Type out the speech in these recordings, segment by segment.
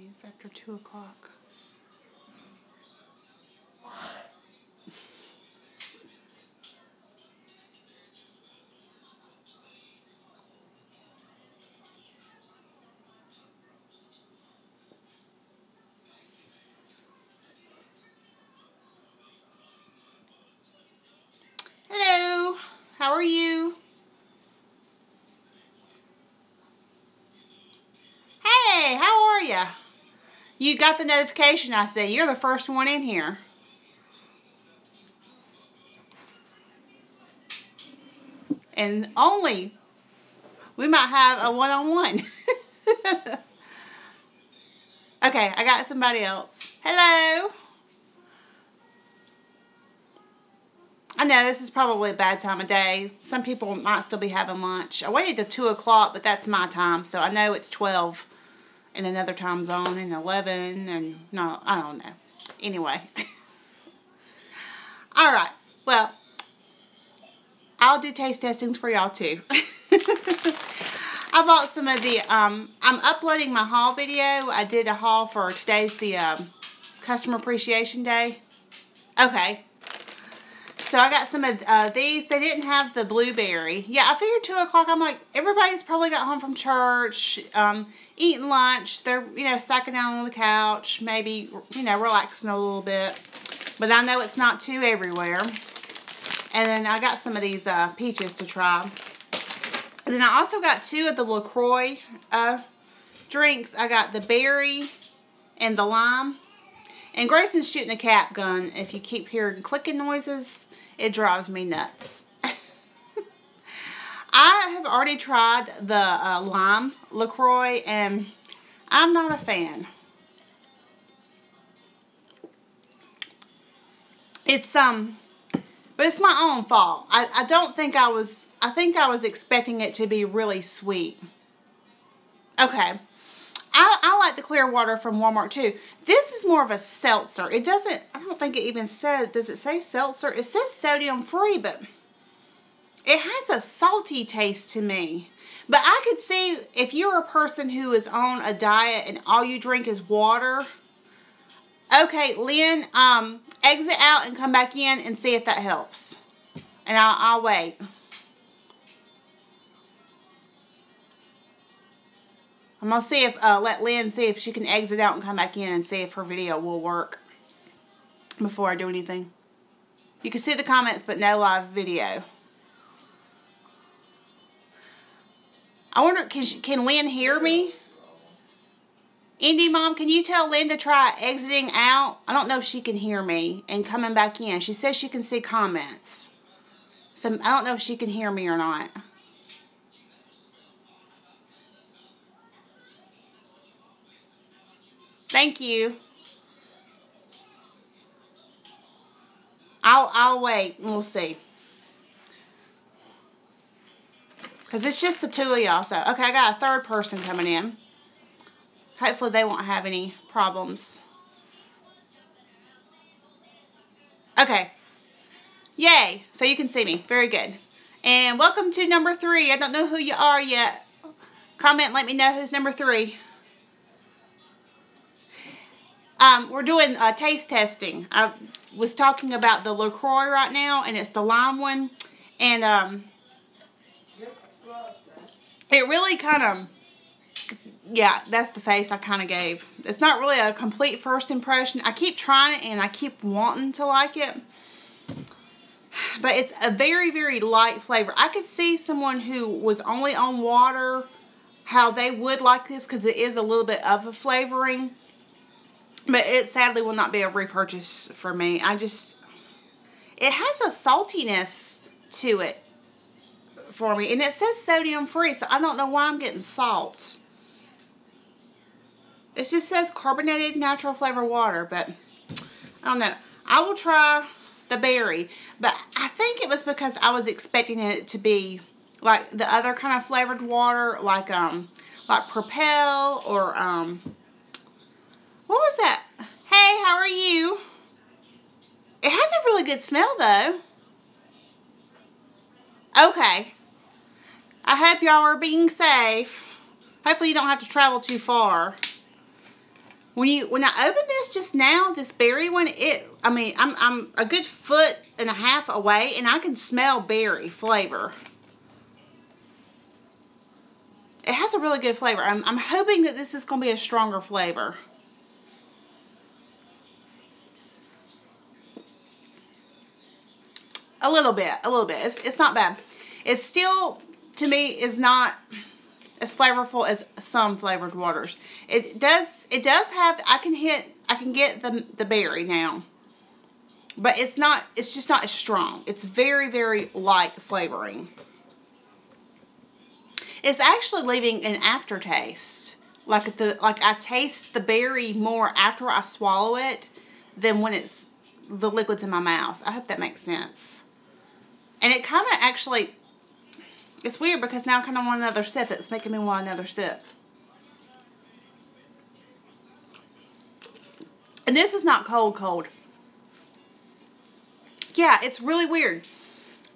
It's after 2 o'clock. Hello, how are you? Hey, how are ya? You got the notification, I said. You're the first one in here. And only, we might have a one-on-one. Okay, I got somebody else. Hello. I know this is probably a bad time of day. Some people might still be having lunch. I waited till 2 o'clock, but that's my time, so I know it's 12 in another time zone and 11 and no, I don't know. Anyway. All right. Well, I'll do taste testings for y'all too. I bought some of the, I'm uploading my haul video. I did a haul for today's the Customer Appreciation Day. Okay. So I got some of these. They didn't have the blueberry. Yeah, I figured 2 o'clock. I'm like, everybody's probably got home from church, eating lunch. They're, you know, sacking down on the couch, maybe, you know, relaxing a little bit. But I know it's not too everywhere. And then I got some of these peaches to try. And then I also got 2 of the LaCroix drinks. I got the berry and the lime. And Grayson's shooting a cap gun. If you keep hearing clicking noises, it drives me nuts. I have already tried the lime LaCroix, and I'm not a fan. It's but it's my own fault. I don't think I was. I think I was expecting it to be really sweet. Okay. I like the clear water from Walmart too. This is more of a seltzer. It doesn't, I don't think it even says, does it say seltzer? It says sodium free, but it has a salty taste to me. But I could see if you're a person who is on a diet and all you drink is water. Okay, Lynn, exit out and come back in and see if that helps. And I'll wait. I'm going to see if, let Lynn see if she can exit out and come back in and see if her video will work before I do anything. You can see the comments, but no live video. I wonder, can Lynn hear me? Indy Mom, can you tell Lynn to try exiting out? I don't know if she can hear me and coming back in. She says she can see comments. So I don't know if she can hear me or not. Thank you. I'll wait and we'll see. Because it's just the 2 of y'all. So, okay, I got a third person coming in. Hopefully they won't have any problems. Okay. Yay. So you can see me. Very good. And welcome to number 3. I don't know who you are yet. Comment, let me know who's number 3. We're doing taste testing. I was talking about the LaCroix right now, and it's the lime one. And it really kind of, yeah, that's the face I kind of gave. It's not really a complete first impression. I keep trying it, and I keep wanting to like it. But it's a very, very light flavor. I could see someone who was only on water, how they would like this, because it is a little bit of a flavoring. But it sadly will not be a repurchase for me. It has a saltiness to it for me. And it says sodium free, so I don't know why I'm getting salt. It just says carbonated natural flavor water, but I don't know. I will try the berry. But I think it was because I was expecting it to be like the other kind of flavored water, like Propel or what was that? Hey, how are you? It has a really good smell, though. Okay. I hope y'all are being safe. Hopefully you don't have to travel too far. When I opened this just now, this berry one, I'm a good 1.5 feet away, and I can smell berry flavor. It has a really good flavor. I'm hoping that this is going to be a stronger flavor. A little bit. It's not bad. It still, to me, is not as flavorful as some flavored waters. It does have, I can get the berry now. But it's just not as strong. It's very, very light flavoring. It's actually leaving an aftertaste. Like I taste the berry more after I swallow it than when the liquid's in my mouth. I hope that makes sense. And it kind of actually, it's weird because now I kind of want another sip. It's making me want another sip. And this is not cold. Yeah, it's really weird.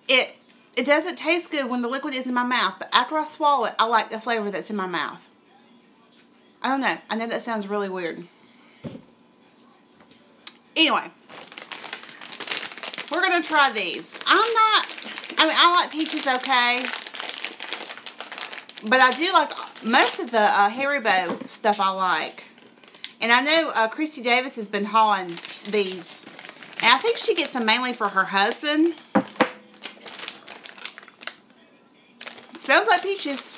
It doesn't taste good when the liquid is in my mouth, but after I swallow it, I like the flavor that's in my mouth. I don't know. I know that sounds really weird. Anyway, we're going to try these. I like peaches okay, but I do like most of the Haribo stuff I like. And I know Christy Davis has been hauling these. And I think she gets them mainly for her husband. It smells like peaches.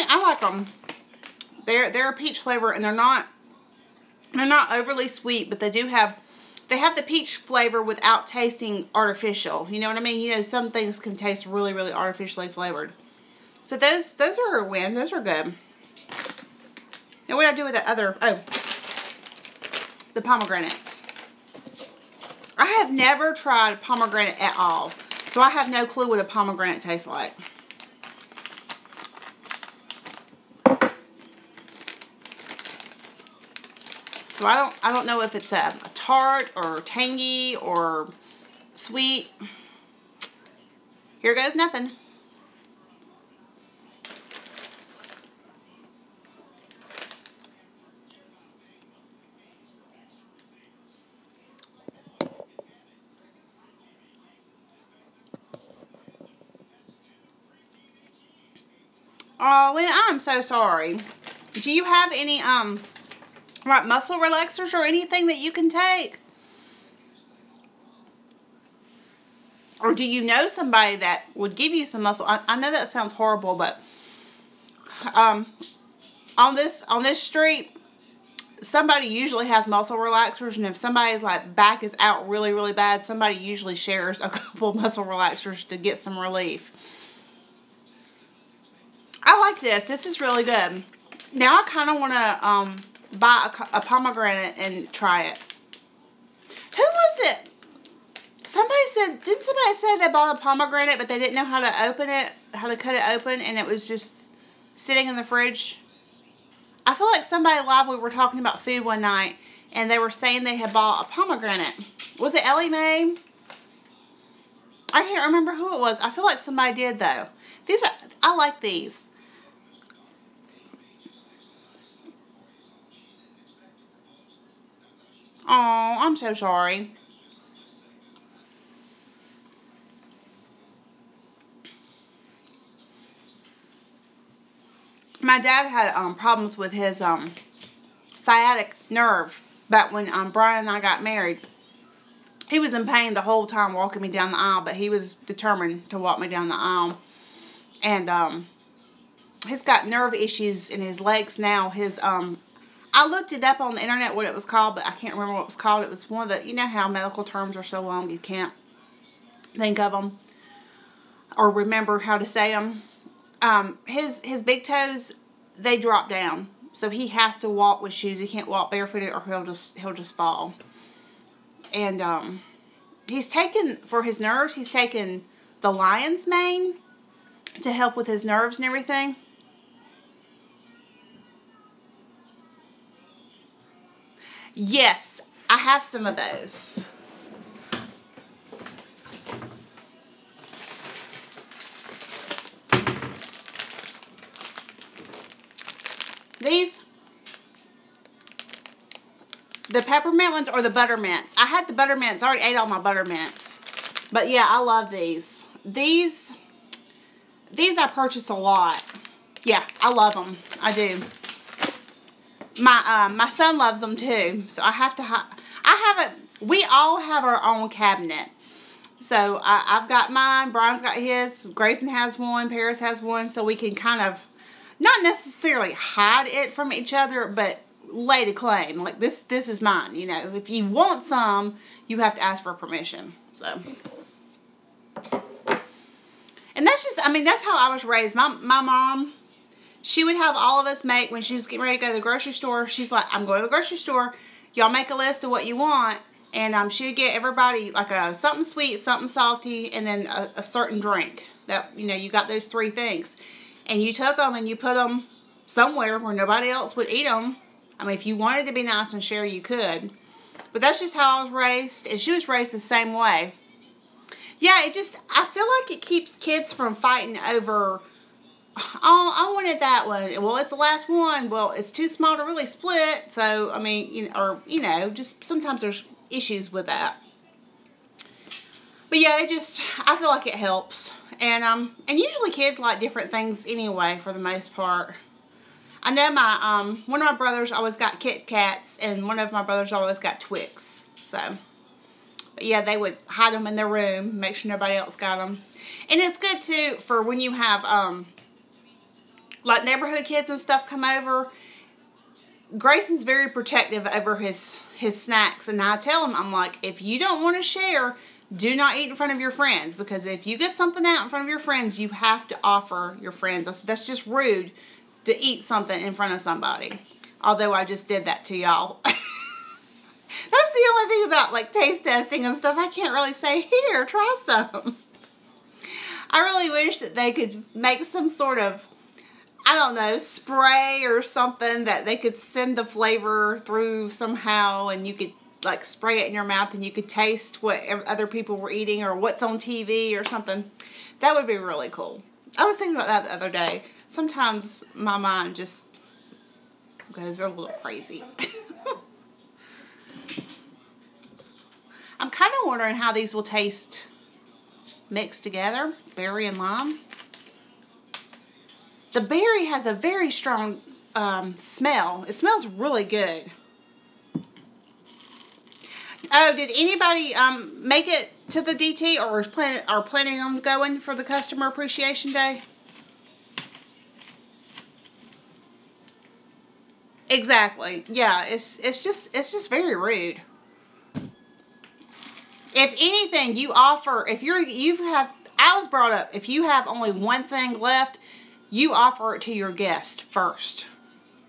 I like them. They're a peach flavor, and they're not overly sweet, but they have the peach flavor without tasting artificial. You know what I mean? You know, some things can taste really, really artificially flavored. So those are a win. Those are good. Now what do I do with the other? Oh, the pomegranates. I have never tried pomegranate at all, so I have no clue what a pomegranate tastes like. So I don't know if it's a tart or tangy or sweet. Here goes nothing. Oh, Lynn, I'm so sorry. Do you have any like muscle relaxers or anything that you can take? Or do you know somebody that would give you some muscle? I know that sounds horrible, but on this street, somebody usually has muscle relaxers, and if somebody's like back is out really, really bad, somebody usually shares a couple muscle relaxers to get some relief. I like this. This is really good. Now I kind of want to buy a pomegranate and try it. Who was it? Somebody said, didn't somebody say they bought a pomegranate but they didn't know how to open it, how to cut it open, and it was just sitting in the fridge? I feel like somebody live, we were talking about food one night, and they were saying they had bought a pomegranate. Was it Ellie Mae? I can't remember who it was. I feel like somebody did though. I like these. Oh, I'm so sorry. My dad had problems with his sciatic nerve back when Brian and I got married. He was in pain the whole time walking me down the aisle, but he was determined to walk me down the aisle. And he's got nerve issues in his legs now. I looked it up on the internet what it was called, but I can't remember what it was called. It was one of the, you know how medical terms are so long you can't think of them or remember how to say them. His big toes, they drop down, so he has to walk with shoes. He can't walk barefooted, or he'll just fall. And he's taken, for his nerves, he's taken the lion's mane to help with his nerves and everything. Yes, I have some of those. These, the peppermint ones or the buttermints. I had the buttermints. I already ate all my buttermints. But yeah, I love these. These I purchased a lot. Yeah, I love them. I do. My son loves them too. So I have to, we all have our own cabinet. So I've got mine, Brian's got his, Grayson has one, Paris has one, so we can kind of, not necessarily hide it from each other, but lay to claim. Like, this is mine, you know. If you want some, you have to ask for permission. So, and that's just, I mean, that's how I was raised. My mom, she would have all of us make, when she was getting ready to go to the grocery store, she's like, I'm going to the grocery store, y'all make a list of what you want. And she would get everybody like something sweet, something salty, and then a certain drink. That, you know, you got those 3 things. And you took them and you put them somewhere where nobody else would eat them. I mean, if you wanted to be nice and share, you could. But that's just how I was raised. And she was raised the same way. Yeah, I feel like it keeps kids from fighting over, oh, I wanted that one. Well, it's the last one. Well, it's too small to really split. So, I mean, you know, just sometimes there's issues with that. But yeah, I feel like it helps. And usually kids like different things anyway, for the most part. I know one of my brothers always got Kit Kats, and one of my brothers always got Twix. So, but yeah, they would hide them in their room, make sure nobody else got them. And it's good too for when you have like neighborhood kids and stuff come over. Grayson's very protective over his snacks, and I tell him, I'm like, if you don't want to share, do not eat in front of your friends, because if you get something out in front of your friends, you have to offer your friends. That's just rude to eat something in front of somebody. Although I just did that to y'all. That's the only thing about like taste testing and stuff. I can't really say, here, try some. I really wish that they could make some sort of, I don't know, spray or something that they could send the flavor through somehow, and you could like spray it in your mouth and you could taste what other people were eating or what's on TV or something. That would be really cool. I was thinking about that the other day. Sometimes my mind just goes a little crazy. I'm kind of wondering how these will taste mixed together, berry and lime. The berry has a very strong smell. It smells really good. Oh, did anybody make it to the DT or are planning on going for the Customer Appreciation Day? Exactly. Yeah, it's just very rude. If anything, you offer, I was brought up, if you have only one thing left, you offer it to your guest first.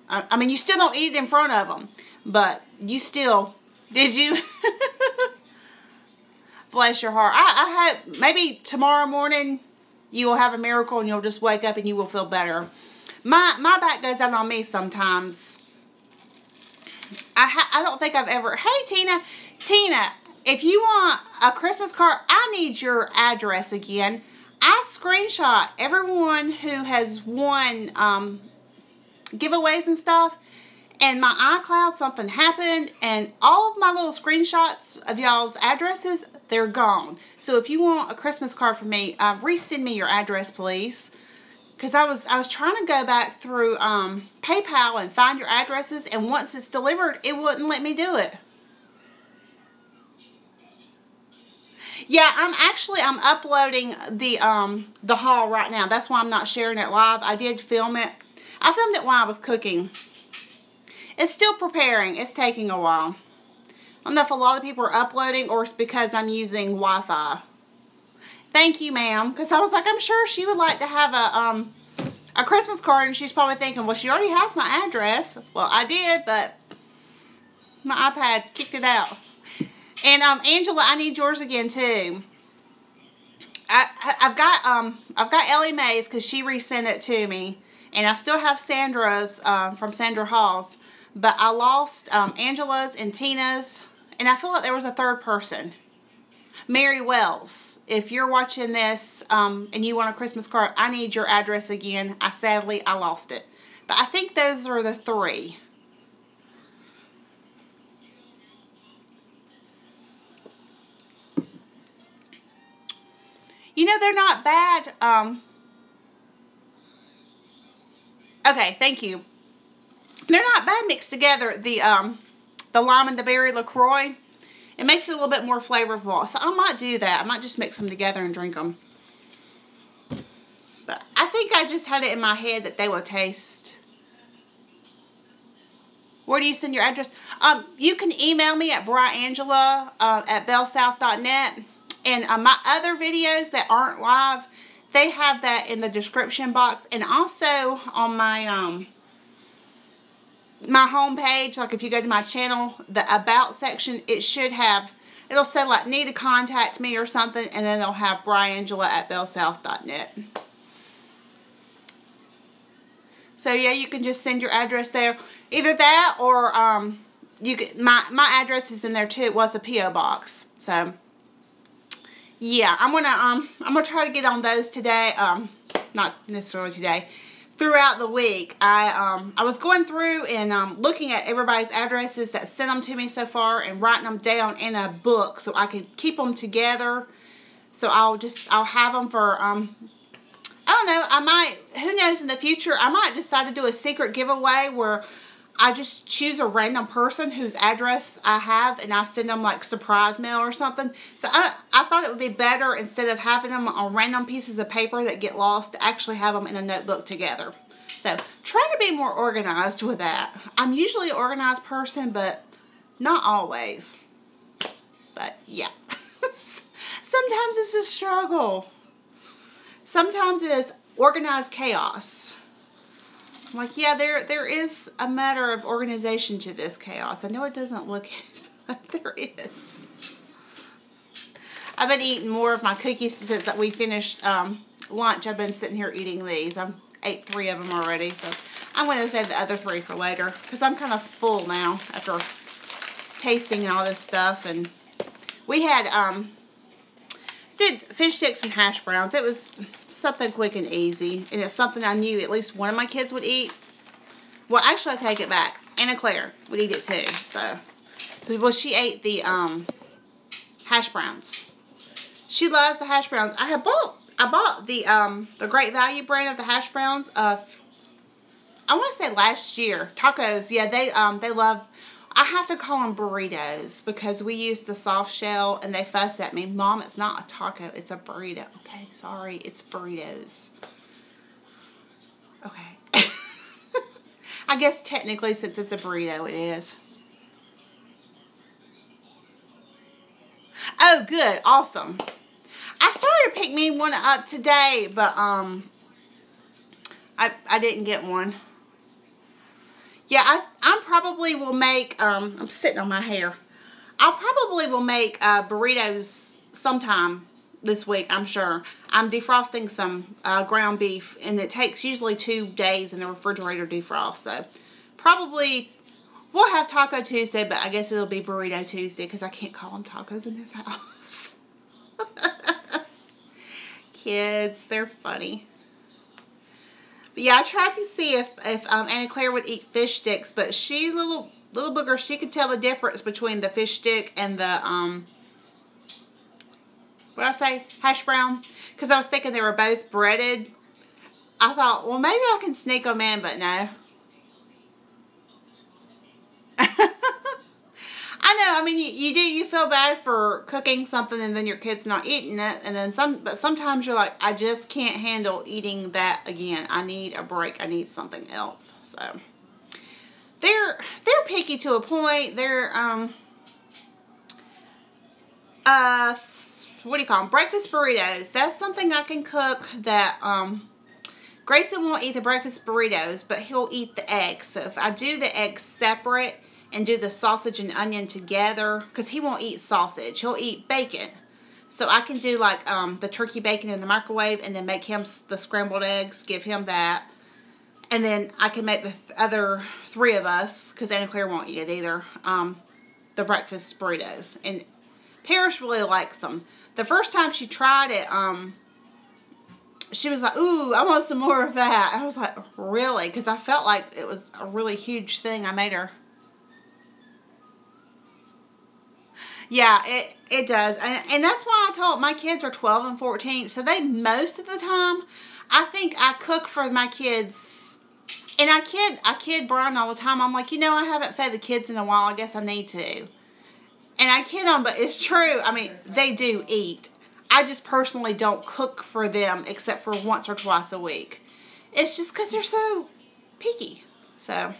I mean, you still don't eat it in front of them, but you still, did you? Bless your heart. I hope maybe tomorrow morning you will have a miracle and you'll just wake up and you will feel better. My back goes out on me sometimes. I don't think I've ever, hey Tina, if you want a Christmas card, I need your address again. I screenshot everyone who has won giveaways and stuff, and my iCloud, something happened, and all of my little screenshots of y'all's addresses, they're gone. So if you want a Christmas card from me, resend me your address, please. Because I was trying to go back through PayPal and find your addresses, and once it's delivered, it wouldn't let me do it. Yeah, I'm uploading the haul right now. That's why I'm not sharing it live. I did film it. I filmed it while I was cooking. It's still preparing. It's taking a while. I don't know if a lot of people are uploading or it's because I'm using Wi-Fi. Thank you, ma'am. Because I was like, I'm sure she would like to have a Christmas card, and she's probably thinking, well, she already has my address. Well, I did, but my iPad kicked it out. And Angela, I need yours again too. I've got Ellie Mae's because she resent it to me, and I still have Sandra's from Sandra Hall's, but I lost Angela's and Tina's, and I feel like there was a third person. Mary Wells, if you're watching this and you want a Christmas card, I need your address again. Sadly, I lost it. But I think those are the 3. You know, they're not bad. Okay, thank you. They're not bad mixed together. The lime and the berry LaCroix. It makes it a little bit more flavorful. So I might do that. I might just mix them together and drink them. But I think I just had it in my head that they will taste. Where do you send your address? You can email me at Bryangela at bellsouth.net. And my other videos that aren't live, they have that in the description box. And also on my my homepage, like if you go to my channel, the About section, it should have, it'll say like need to contact me or something, and then it'll have Bryangela at bellsouth.net. So yeah, you can just send your address there. Either that or you can, my address is in there too. It was a P.O. box. So yeah, I'm gonna try to get on those today. Not necessarily today. Throughout the week, I was going through and looking at everybody's addresses that sent them to me so far and writing them down in a book so I could keep them together. So I'll have them for I don't know, I might, who knows, in the future I might decide to do a secret giveaway where I just choose a random person whose address I have and I send them like surprise mail or something. So I thought it would be better, instead of having them on random pieces of paper that get lost, to actually have them in a notebook together. So trying to be more organized with that. I'm usually an organized person, but not always. But yeah. Sometimes it's a struggle. Sometimes it is organized chaos. I'm like, yeah, there is a matter of organization to this chaos. I know it doesn't look it, but there is. I've been eating more of my cookies since we finished lunch. I've been sitting here eating these. I've ate 3 of them already, so I'm going to save the other 3 for later because I'm kind of full now after tasting all this stuff. And we had did fish sticks and hash browns. It was something quick and easy, and it's something I knew at least one of my kids would eat. Well, actually, I take it back. Anna Claire would eat it too. So, well, she ate the hash browns. She loves the hash browns. I bought the Great Value brand of the hash browns of, I want to say last year. Tacos, yeah, they love. I have to call them burritos because we use the soft shell and they fuss at me. Mom, it's not a taco, it's a burrito. Okay, sorry, it's burritos. Okay. I guess technically since it's a burrito, it is. Oh, good, awesome. I started to pick me one up today, but I didn't get one. Yeah, I probably will make, I'm sitting on my hair. I probably will make burritos sometime this week, I'm sure. I'm defrosting some ground beef, and it takes usually 2 days in the refrigerator to defrost. So, probably, we'll have Taco Tuesday, but I guess it'll be Burrito Tuesday because I can't call them tacos in this house. Kids, they're funny. But yeah, I tried to see if Anna Claire would eat fish sticks, but she, little booger, she could tell the difference between the fish stick and the, what did I say, hash brown? Because I was thinking they were both breaded. I thought, well, maybe I can sneak them in, but no. I know, I mean, you feel bad for cooking something and then your kid's not eating it, and then but sometimes you're like, I just can't handle eating that again. I need a break. I need something else. So they're picky to a point. They're what do you call them? Breakfast burritos. That's something I can cook that Grayson won't eat the breakfast burritos, but he'll eat the eggs. So if I do the eggs separate and do the sausage and onion together, because he won't eat sausage, he'll eat bacon. So I can do like the turkey bacon in the microwave and then make him the scrambled eggs, give him that. And then I can make the other 3 of us, because Anna Claire won't eat it either, the breakfast burritos. And Paris really likes them. The first time she tried it, she was like, ooh, I want some more of that. I was like, really? Because I felt like it was a really huge thing I made her. Yeah, it does. And that's why I told my kids are 12 and 14. So they, most of the time, I think I cook for my kids. And I kid Brian all the time. I'm like, you know, I haven't fed the kids in a while. I guess I need to. And I kid them, but it's true. I mean, they do eat. I just personally don't cook for them except for once or twice a week. It's just because they're so picky. So,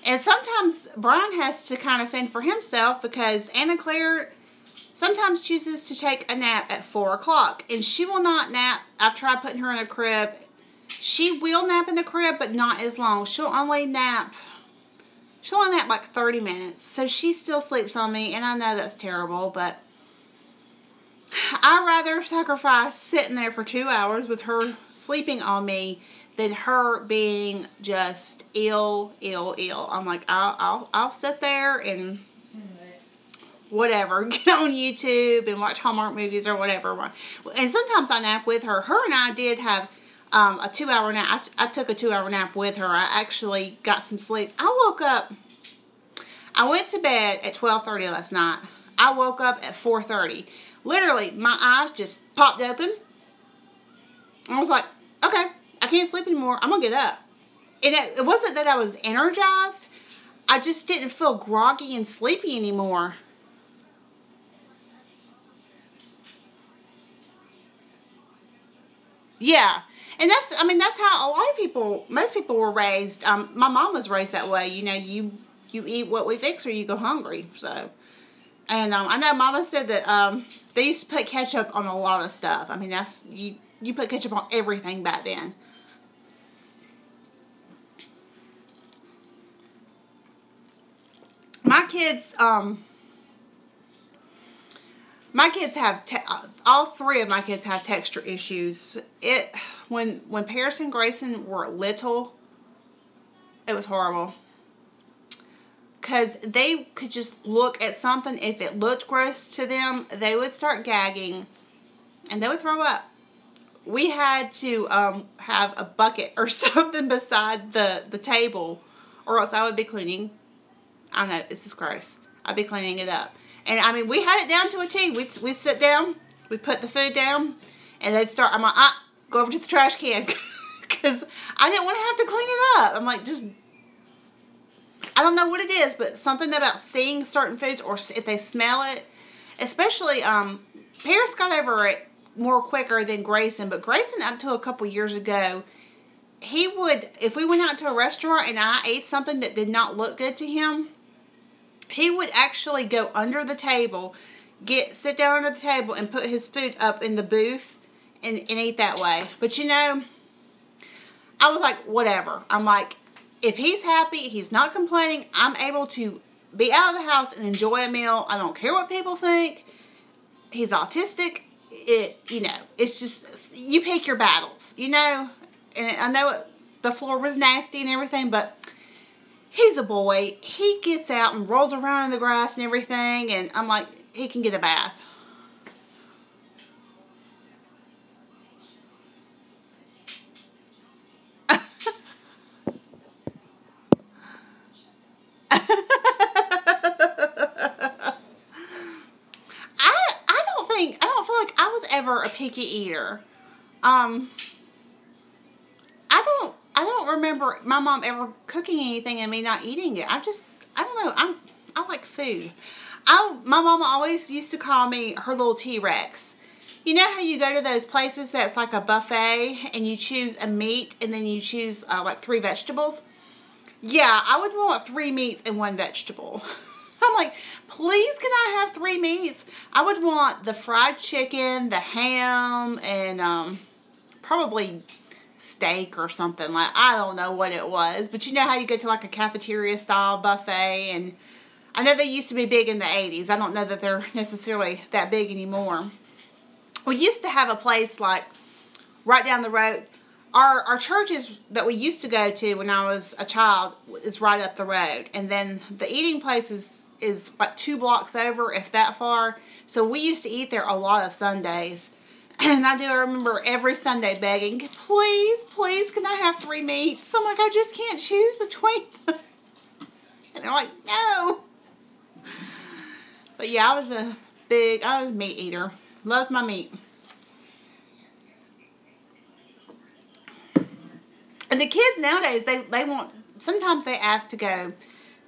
and sometimes Brian has to kind of fend for himself because Anna Claire sometimes chooses to take a nap at 4 o'clock. And she will not nap. I've tried putting her in a crib. She will nap in the crib, but not as long. She'll only nap like 30 minutes. So she still sleeps on me, and I know that's terrible, but I'd rather sacrifice sitting there for 2 hours with her sleeping on me than her being just ill. I'm like, I'll sit there and whatever, get on YouTube and watch Hallmark movies or whatever. And sometimes I nap with her. Her and I did have a 2-hour nap. I took a 2-hour nap with her. I actually got some sleep. I woke up, I went to bed at 12:30 last night. I woke up at 4:30. Literally, my eyes just popped open. I was like, okay, I can't sleep anymore. I'm going to get up. And it wasn't that I was energized. I just didn't feel groggy and sleepy anymore. Yeah. And that's how a lot of people, most people were raised. My mom was raised that way. You know, you eat what we fix or you go hungry. So, and I know Mama said that they used to put ketchup on a lot of stuff. I mean, that's, you put ketchup on everything back then. My kids have, all three of my kids have texture issues. When Paris and Grayson were little, it was horrible. Because they could just look at something, if it looked gross to them, they would start gagging, and they would throw up. We had to have a bucket or something beside the table, or else I would be cleaning. I know, this is gross. I'd be cleaning it up. And, I mean, we had it down to a T. We'd sit down, we'd put the food down, and they'd start, I'm like, go over to the trash can. Because I didn't want to have to clean it up. I'm like, just, I don't know what it is, but something about seeing certain foods, or if they smell it, especially, Paris got over it more quicker than Grayson, but Grayson, up to a couple years ago, he would, if we went out to a restaurant and I ate something that did not look good to him, he would actually go under the table, sit down under the table and put his food up in the booth and eat that way. But you know, I was like, whatever. I'm like, if he's happy, he's not complaining, I'm able to be out of the house and enjoy a meal. I don't care what people think. He's autistic. You know, it's just, you pick your battles, you know. And I know the floor was nasty and everything, but he's a boy. He gets out and rolls around in the grass and everything, and I'm like, he can get a bath. I don't feel like I was ever a picky eater. I don't remember my mom ever cooking anything and me not eating it. I don't know. I like food. My mama always used to call me her little T-Rex. You know how you go to those places that's like a buffet and you choose a meat and then you choose like 3 vegetables? Yeah, I would want 3 meats and 1 vegetable. I'm like, please can I have 3 meats? I would want the fried chicken, the ham, and probably steak or something. Like, I don't know what it was, but you know how you go to like a cafeteria style buffet, and I know they used to be big in the 80s. I don't know that they're necessarily that big anymore. We used to have a place like right down the road. Our churches that we used to go to when I was a child is right up the road, and then the eating place is like 2 blocks over, if that far. So we used to eat there a lot of Sundays. And I do remember every Sunday begging, please, please, can I have 3 meats? I'm like, I just can't choose between them. And they're like, no. But yeah, I was a meat eater. Loved my meat. And the kids nowadays, they want, sometimes they ask to go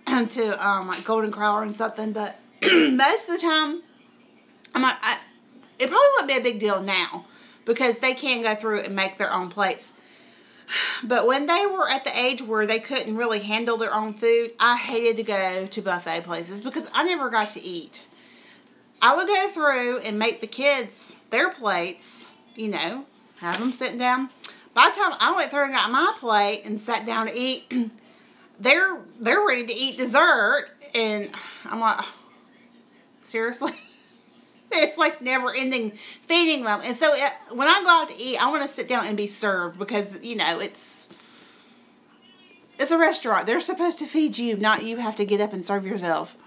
to like Golden Corral or something, but most of the time, I'm like, it probably wouldn't be a big deal now because they can go through and make their own plates. But when they were at the age where they couldn't really handle their own food, I hated to go to buffet places because I never got to eat. I would go through and make the kids their plates, you know, have them sitting down. By the time I went through and got my plate and sat down to eat, they're ready to eat dessert, and I'm like, seriously? It's like never ending feeding them. And so when I go out to eat, I want to sit down and be served because, you know, it's a restaurant. They're supposed to feed you, not you have to get up and serve yourself.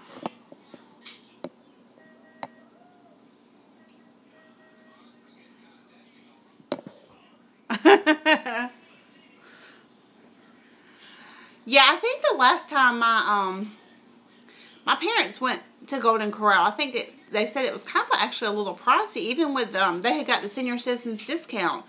Yeah, I think the last time my parents went to Golden Corral, I think they said it was kind of actually a little pricey, even with they had got the senior citizens discount,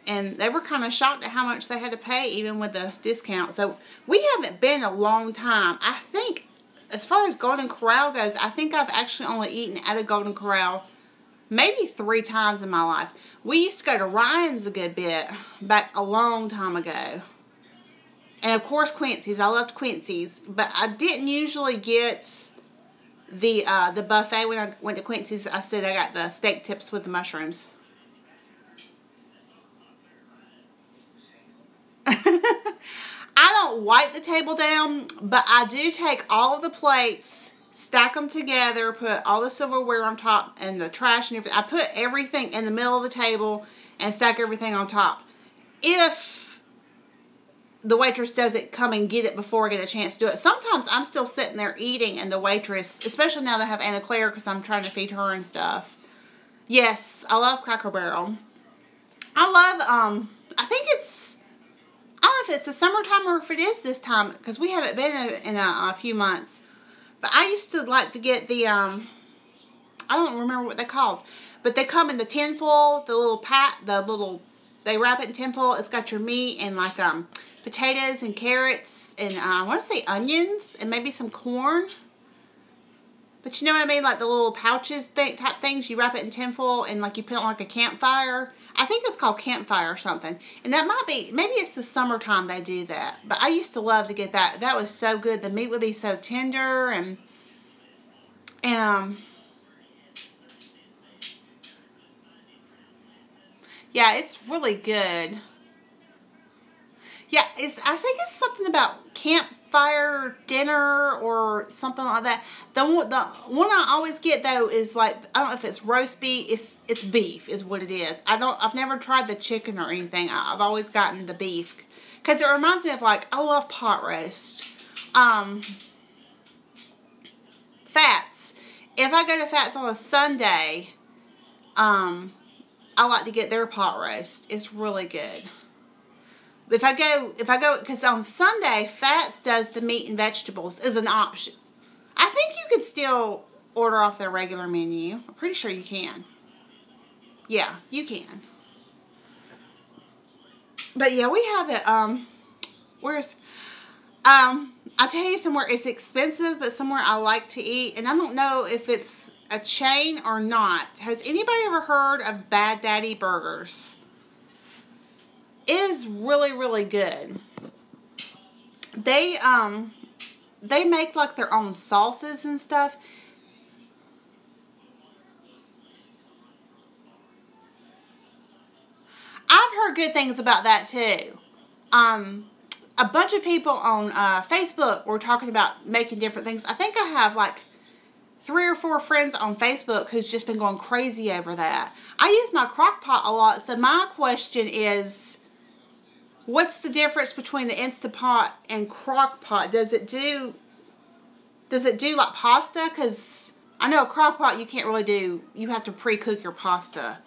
and they were kind of shocked at how much they had to pay even with the discount. So we haven't been a long time. I think as far as Golden Corral goes, I think I've actually only eaten at a Golden Corral maybe 3 times in my life. We used to go to Ryan's a good bit back a long time ago. And of course Quincy's. I loved Quincy's. But I didn't usually get the buffet when I went to Quincy's. I said I got the steak tips with the mushrooms. I don't wipe the table down, but I do take all of the plates, stack them together, put all the silverware on top and the trash and everything. I put everything in the middle of the table and stack everything on top. If the waitress doesn't come and get it before I get a chance to do it. Sometimes I'm still sitting there eating and the waitress, especially now that I have Anna Claire because I'm trying to feed her and stuff. Yes, I love Cracker Barrel. I love, I think it's, I don't know if it's the summertime or if it is this time because we haven't been in a few months. But I used to like to get the, I don't remember what they're called, but they come in the tinfoil, they wrap it in tinfoil. It's got your meat and like, potatoes and carrots and I want to say onions and maybe some corn. But you know what I mean? Like the little pouches type things. You wrap it in tinfoil and like you put it on like a campfire. I think it's called campfire or something. And that might be, maybe it's the summertime they do that. But I used to love to get that. That was so good. The meat would be so tender and yeah, it's really good. Yeah, I think it's something about campfire dinner or something like that. The one I always get though is like, I don't know if it's roast beef. It's beef is what it is. I've never tried the chicken or anything. I've always gotten the beef because it reminds me of like, I love pot roast. Fats. If I go to Fats on a Sunday, I like to get their pot roast. It's really good. If I go, because on Sunday, Fats does the meat and vegetables as an option. I think you could still order off their regular menu. I'm pretty sure you can. Yeah, you can. But yeah, we have it, I'll tell you somewhere it's expensive, but somewhere I like to eat, and I don't know if it's a chain or not. Has anybody ever heard of Bad Daddy Burgers? It is really, really good. They make like their own sauces and stuff. I've heard good things about that too. A bunch of people on Facebook were talking about making different things. I think I have like 3 or 4 friends on Facebook who's just been going crazy over that. I use my crock pot a lot, so my question is, what's the difference between the Instant Pot and crock pot? Does it do like pasta? Because I know a crock pot you can't really do, you have to pre-cook your pasta.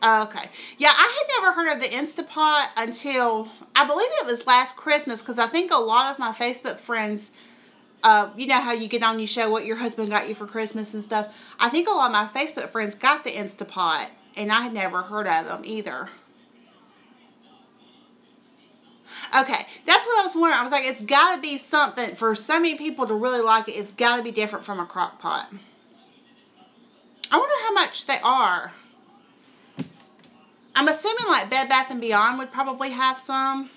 Okay. Yeah, I had never heard of the Instapot until, I believe it was last Christmas, because I think a lot of my Facebook friends, you know how you get on, you show what your husband got you for Christmas and stuff. I think a lot of my Facebook friends got the Instapot, and I had never heard of them either. Okay, that's what I was wondering. I was like, it's got to be something, for so many people to really like it, it's got to be different from a crock pot. I wonder how much they are. I'm assuming like Bed Bath & Beyond would probably have some.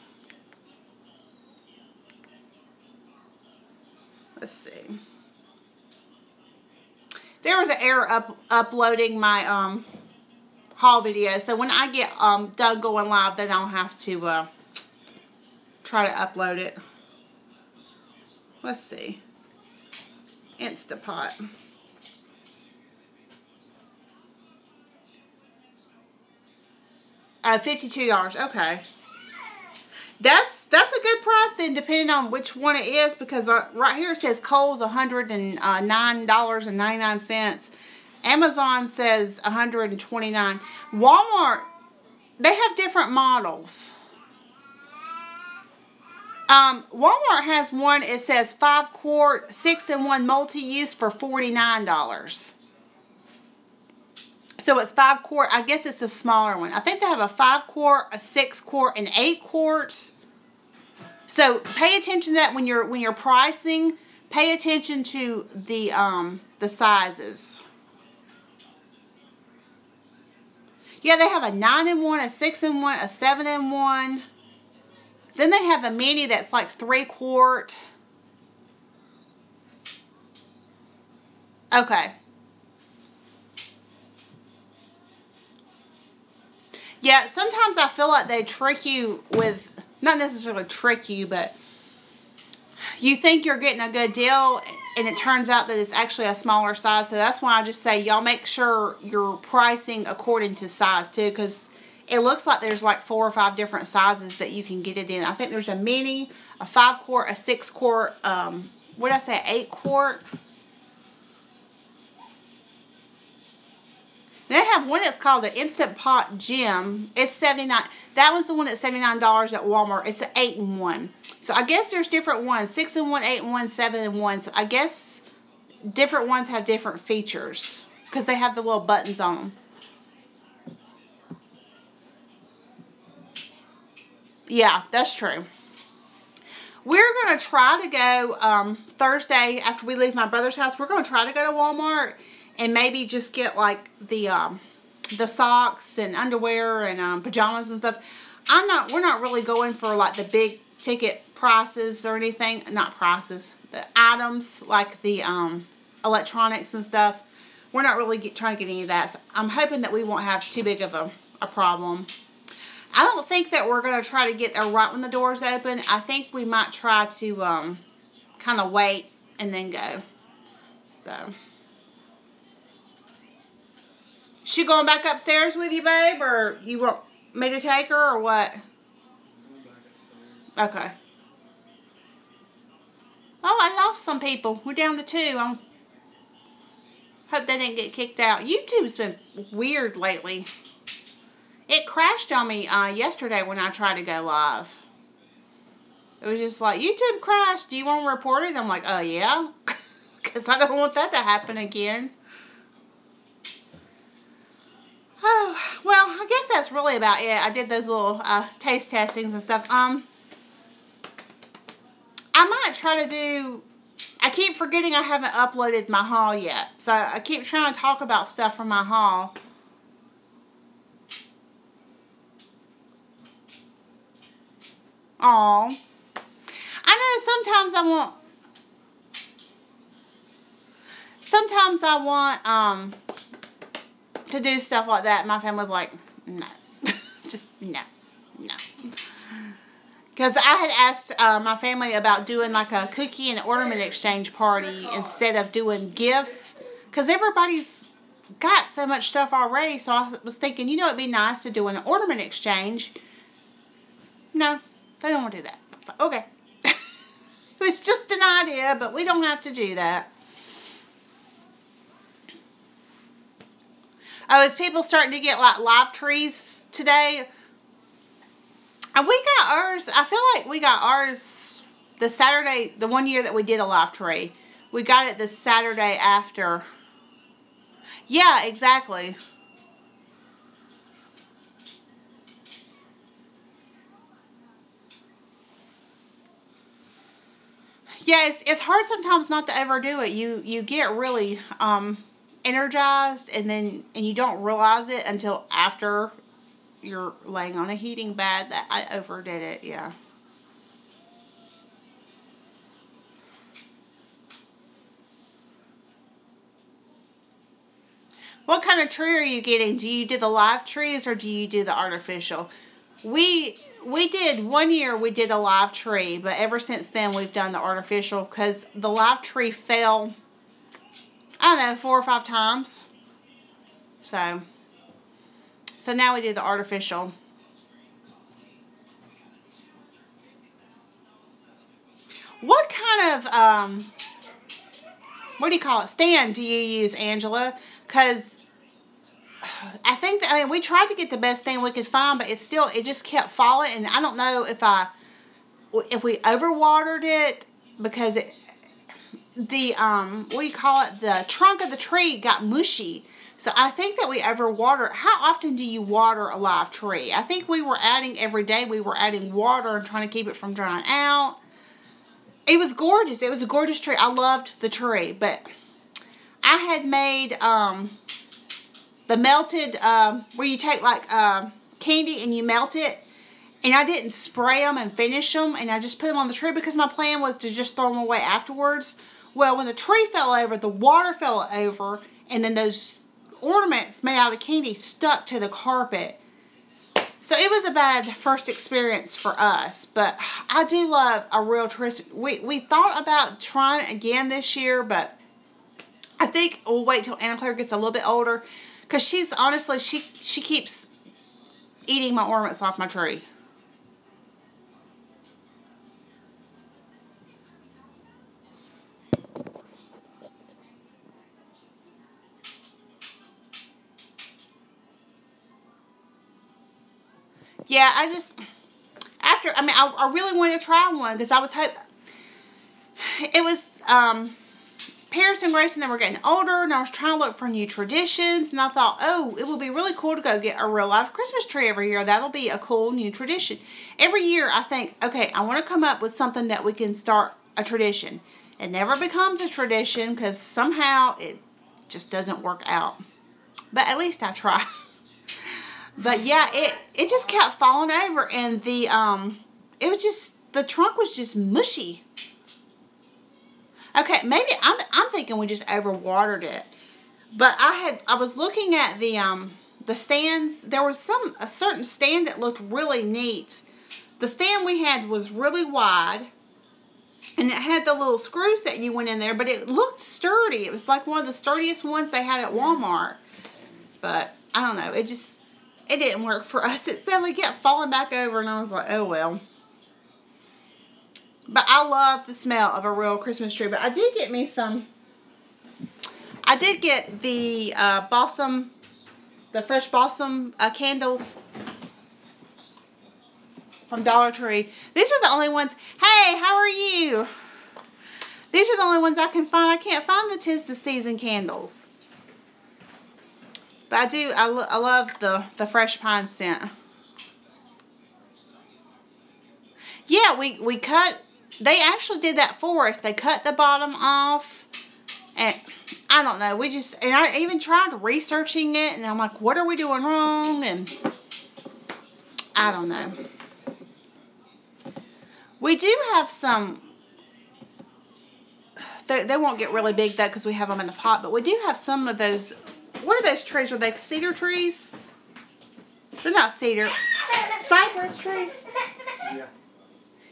Let's see. There was an error uploading my haul video. So when I get done going live, then I'll have to try to upload it. Let's see. Instapot. $52. Okay. That's a good price then, depending on which one it is, because right here it says Kohl's $109.99. Amazon says $129. Walmart, they have different models. Walmart has one, it says 5-quart, 6-in-1 multi-use for $49. So it's 5-quart. I guess it's a smaller one. I think they have a 5-quart, a 6-quart, and 8-quart. So pay attention to that when you're pricing. Pay attention to the sizes. Yeah, they have a 9-in-1, a 6-in-1, a 7-in-1. Then they have a mini that's like 3-quart. Okay. Yeah, sometimes I feel like they trick you with, not necessarily trick you, but you think you're getting a good deal, and it turns out that it's actually a smaller size. So that's why I just say y'all make sure you're pricing according to size too, because it looks like there's like 4 or 5 different sizes that you can get it in. I think there's a mini, a 5-quart, a 6-quart, what did I say, 8-quart? They have one that's called the Instant Pot Gem. It's $79. That was the one that's $79 at Walmart. It's an 8-in-1. So I guess there's different ones. 6-in-1, 8-in-1, 7-in-1. So I guess different ones have different features because they have the little buttons on them. Yeah, that's true. We're going to try to go Thursday after we leave my brother's house. We're going to try to go to Walmart and maybe just get like the socks and underwear and pajamas and stuff. We're not really going for like the big ticket prices or anything. Not prices. The items like the electronics and stuff. We're not really trying to get any of that. So I'm hoping that we won't have too big of a problem. I don't think that we're going to try to get there right when the doors open. I think we might try to kind of wait and then go. So. She going back upstairs with you, babe? Or you want me to take her or what? Okay. Oh, I lost some people. We're down to 2. I hope they didn't get kicked out. YouTube's been weird lately. It crashed on me yesterday when I tried to go live. It was just like, YouTube crashed. Do you want to report it? I'm like, oh, yeah. Because I don't want that to happen again. Oh, well, I guess that's really about it. I did those little taste testings and stuff. I might try to do... I keep forgetting I haven't uploaded my haul yet. So I keep trying to talk about stuff from my haul. Aw. I know sometimes I want to do stuff like that. My family's like, no. Just no. Because I had asked my family about doing like a cookie and ornament exchange party instead of doing gifts. Because everybody's got so much stuff already. So I was thinking, you know, it'd be nice to do an ornament exchange. No. They don't want to do that. So, okay. It's just an idea, but we don't have to do that. Oh, is people starting to get like live trees today? And we got ours, I feel like we got ours the Saturday, the one year that we did a live tree. We got it the Saturday after. Yeah, exactly. Yeah, it's hard sometimes not to overdo it. You get really energized, and you don't realize it until after you're laying on a heating pad that I overdid it. Yeah. What kind of tree are you getting? Do you do the live trees or do you do the artificial? We did, one year we did a live tree, but ever since then we've done the artificial because the live tree fell, I don't know, 4 or 5 times. So now we do the artificial. What kind of, what do you call it, stand do you use, Angela? Because I think that, I mean, we tried to get the best thing we could find, but it just kept falling, and I don't know if we overwatered it, because what do you call it, the trunk of the tree got mushy. So I think that we overwatered. How often do you water a live tree? I think we were adding, every day we were adding water and trying to keep it from drying out. It was gorgeous. It was a gorgeous tree. I loved the tree, but I had made, the melted, where you take like candy and you melt it, and I didn't spray them and finish them, and I just put them on the tree because my plan was to just throw them away afterwards. Well, when the tree fell over, the water fell over, and then those ornaments made out of candy stuck to the carpet. So it was a bad first experience for us, but I do love a real tree. We thought about trying it again this year, but I think we'll wait till Anna Claire gets a little bit older. Because she's, honestly, she keeps eating my ornaments off my tree. Yeah, I really wanted to try one because I was hoping, it was, Paris and Grayson, they were getting older, and I was trying to look for new traditions, and I thought, oh, it would be really cool to go get a real life Christmas tree every year. That'll be a cool new tradition. Every year I think, okay, I want to come up with something that we can start a tradition. It never becomes a tradition because somehow it just doesn't work out. But at least I try. But yeah, it just kept falling over, and the trunk was just mushy. Okay, maybe I'm thinking we just overwatered it. But I was looking at the stands. There was a certain stand that looked really neat. The stand we had was really wide, and it had the little screws that you went in there, but it looked sturdy. It was like one of the sturdiest ones they had at Walmart. But I don't know, it didn't work for us. It suddenly kept falling back over, and I was like, oh well. But I love the smell of a real Christmas tree. But I did get me some. I did get the Balsam, the Fresh Balsam candles from Dollar Tree. These are the only ones. Hey, how are you? These are the only ones I can find. I can't find the 'Tis the Season candles. But I do. I love the fresh pine scent. Yeah, we cut. They actually did that for us. They cut the bottom off, and I don't know. And I even tried researching it, and I'm like, what are we doing wrong? And I don't know. We do have some. They won't get really big though because we have them in the pot. But we do have some of those. What are those trees? Are they cedar trees? They're not cedar. Cypress trees. Yeah.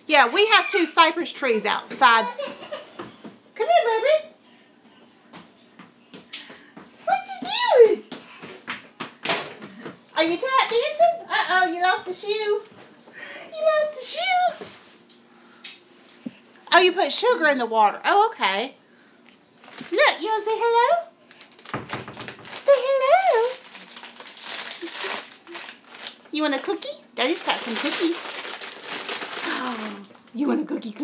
Yeah, we have 2 cypress trees outside. Come here, baby. What you doing? Are you tap dancing? Uh-oh, you lost a shoe. You lost a shoe. Oh, you put sugar in the water. Oh, okay. Look, you want to say hello? Say hello. You want a cookie? Daddy's got some cookies. Oh, you want a cookie?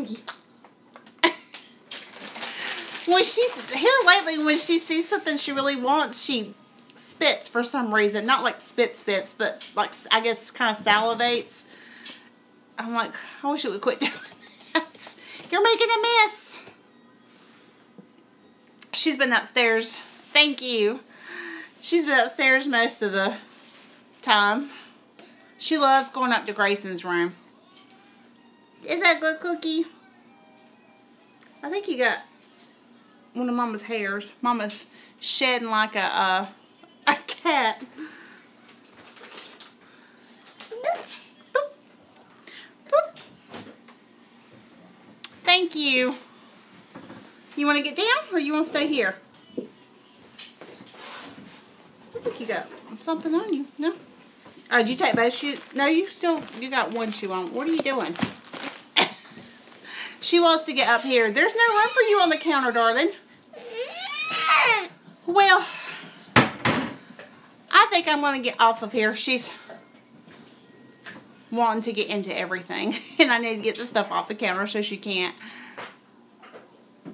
When she's here lately, when she sees something she really wants, she spits for some reason. Not like spits, but like, I guess, kind of salivates. I'm like, I wish it would quit doing that. You're making a mess. She's been upstairs. Thank you. She's been upstairs most of the time. She loves going up to Grayson's room. Is that a good cookie? I think you got one of Mama's hairs. Mama's shedding like a cat. Boop. Boop. Thank you. You want to get down or you want to stay here? I think you got something on you. No? Oh, did you take both shoes? No, you got one shoe on. What are you doing? She wants to get up here. There's no room for you on the counter, darling. Well, I think I'm going to get off of here. She's wanting to get into everything. And I need to get the stuff off the counter so she can't.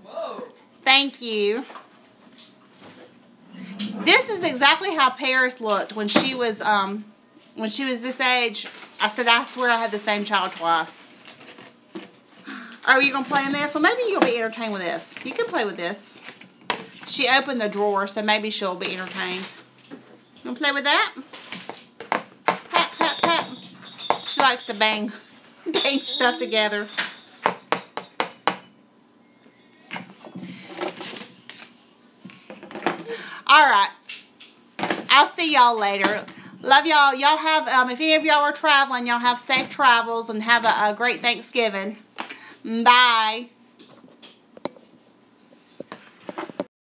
Whoa. Thank you. This is exactly how Paris looked when she was this age. I said, I swear I had the same child twice. Are you going to play in this? Well, maybe you'll be entertained with this. You can play with this. She opened the drawer, so maybe she'll be entertained. You want to play with that? Pat, pat, pat. She likes to bang stuff together. All right. I'll see y'all later. Love y'all. Y'all have, if any of y'all are traveling, y'all have safe travels and have a great Thanksgiving. Bye.